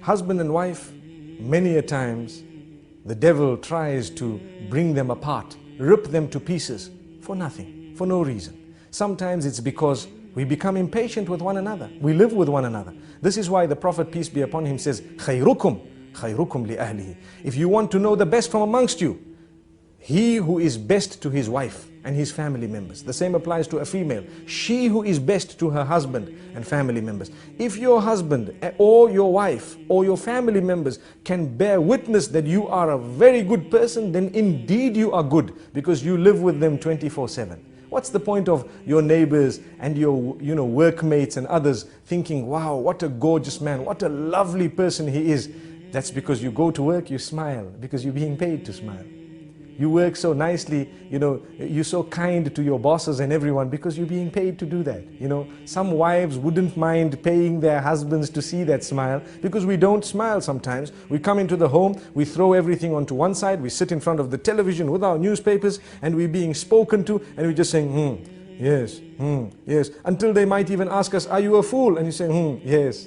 husband and wife, many a times, the devil tries to bring them apart, rip them to pieces for nothing, for no reason. Sometimes it's because we become impatient with one another. We live with one another. This is why the Prophet, peace be upon him, says, خَيْرُكُمْ li ahlihi. If you want to know the best from amongst you, he who is best to his wife and his family members. The same applies to a female. She who is best to her husband and family members. If your husband or your wife or your family members can bear witness that you are a very good person, then indeed you are good, because you live with them 24/7. What's the point of your neighbors and your workmates and others thinking, wow, what a gorgeous man, what a lovely person he is? That's because you go to work, you smile, because you're being paid to smile. You work so nicely, you're so kind to your bosses and everyone because you're being paid to do that. Some wives wouldn't mind paying their husbands to see that smile, because we don't smile sometimes. We come into the home, we throw everything onto one side, we sit in front of the television with our newspapers, and we're being spoken to, and we're just saying, yes, yes, until they might even ask us, are you a fool? And you say, yes.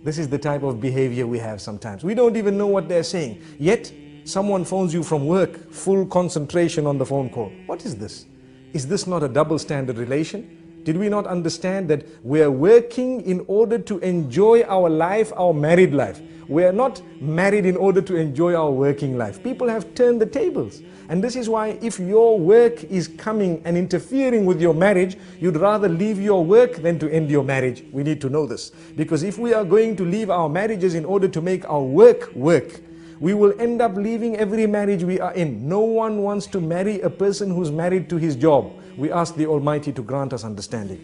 This is the type of behavior we have sometimes. We don't even know what they're saying. Yet, someone phones you from work, full concentration on the phone call. What is this? Is this not a double standard relation? Did we not understand that we are working in order to enjoy our life, our married life? We are not married in order to enjoy our working life. People have turned the tables. And this is why if your work is coming and interfering with your marriage, you'd rather leave your work than to end your marriage. We need to know this. Because if we are going to leave our marriages in order to make our work work, we will end up leaving every marriage we are in. No one wants to marry a person who's married to his job. We ask the Almighty to grant us understanding.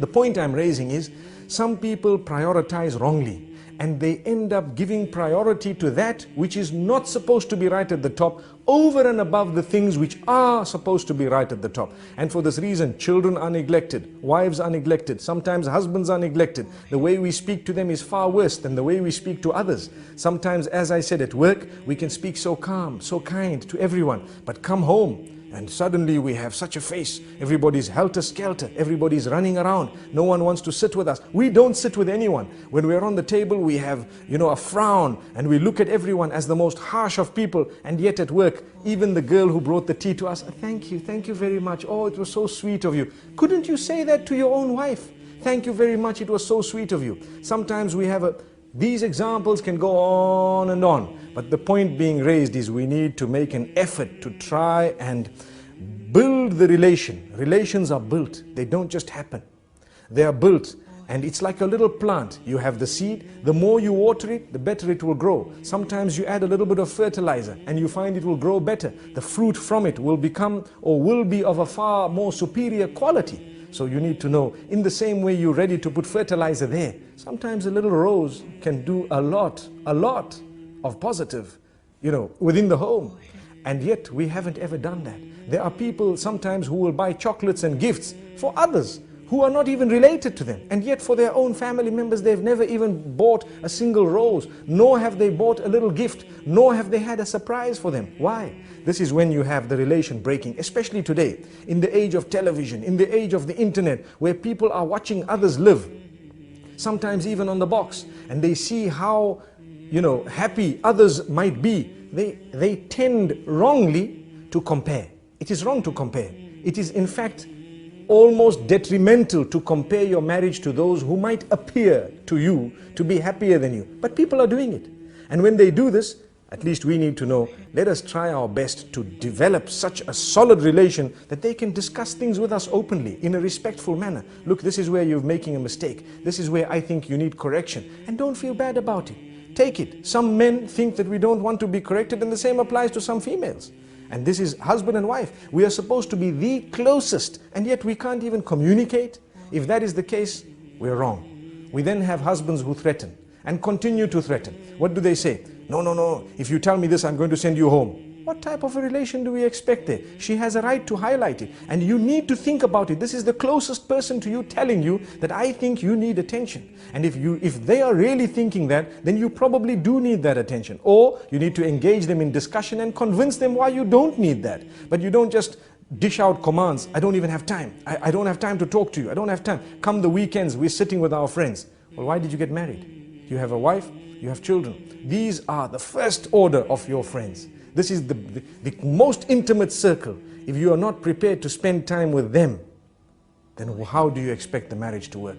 The point I'm raising is, some people prioritize wrongly, and they end up giving priority to that which is not supposed to be right at the top, over and above the things which are supposed to be right at the top. And for this reason, children are neglected, wives are neglected, sometimes husbands are neglected. The way we speak to them is far worse than the way we speak to others. Sometimes, as I said, at work, we can speak so calm, so kind to everyone, but come home, and suddenly we have such a face. Everybody's helter-skelter. Everybody's running around. No one wants to sit with us. We don't sit with anyone. When we're on the table, we have, a frown, and we look at everyone as the most harsh of people. And yet at work, even the girl who brought the tea to us, thank you very much. Oh, it was so sweet of you. Couldn't you say that to your own wife? Thank you very much. It was so sweet of you. Sometimes we have these examples can go on and on. But the point being raised is, we need to make an effort to try and build the relation. Relations are built. They don't just happen. They are built. And it's like a little plant. You have the seed. The more you water it, the better it will grow. Sometimes you add a little bit of fertilizer and you find it will grow better. The fruit from it will become, or will be, of a far more superior quality. So you need to know, in the same way you're ready to put fertilizer there, sometimes a little rose can do a lot of positive, within the home. And yet we haven't ever done that. There are people sometimes who will buy chocolates and gifts for others who are not even related to them. And yet for their own family members, they've never even bought a single rose, nor have they bought a little gift, nor have they had a surprise for them. Why? This is when you have the relation breaking, especially today, in the age of television, in the age of the internet, where people are watching others live, sometimes even on the box, and they see how, happy others might be. They tend wrongly to compare. It is wrong to compare. It is in fact almost detrimental to compare your marriage to those who might appear to you to be happier than you. But people are doing it. And when they do this, at least we need to know, let us try our best to develop such a solid relation that they can discuss things with us openly, in a respectful manner. Look, this is where you're making a mistake. This is where I think you need correction. And don't feel bad about it. Take it. Some men think that we don't want to be corrected, and the same applies to some females. And this is husband and wife. We are supposed to be the closest, and yet we can't even communicate. If that is the case, we're wrong. We then have husbands who threaten and continue to threaten. What do they say? No, if you tell me this, I'm going to send you home. What type of a relation do we expect there? She has a right to highlight it, and you need to think about it. This is the closest person to you telling you that I think you need attention. And if they are really thinking that, then you probably do need that attention. Or you need to engage them in discussion and convince them why you don't need that. But you don't just dish out commands. I don't even have time. I don't have time to talk to you. I don't have time. Come the weekends, we're sitting with our friends. Well, why did you get married? You have a wife, you have children. These are the first order of your friends. This is the most intimate circle. If you are not prepared to spend time with them, then how do you expect the marriage to work?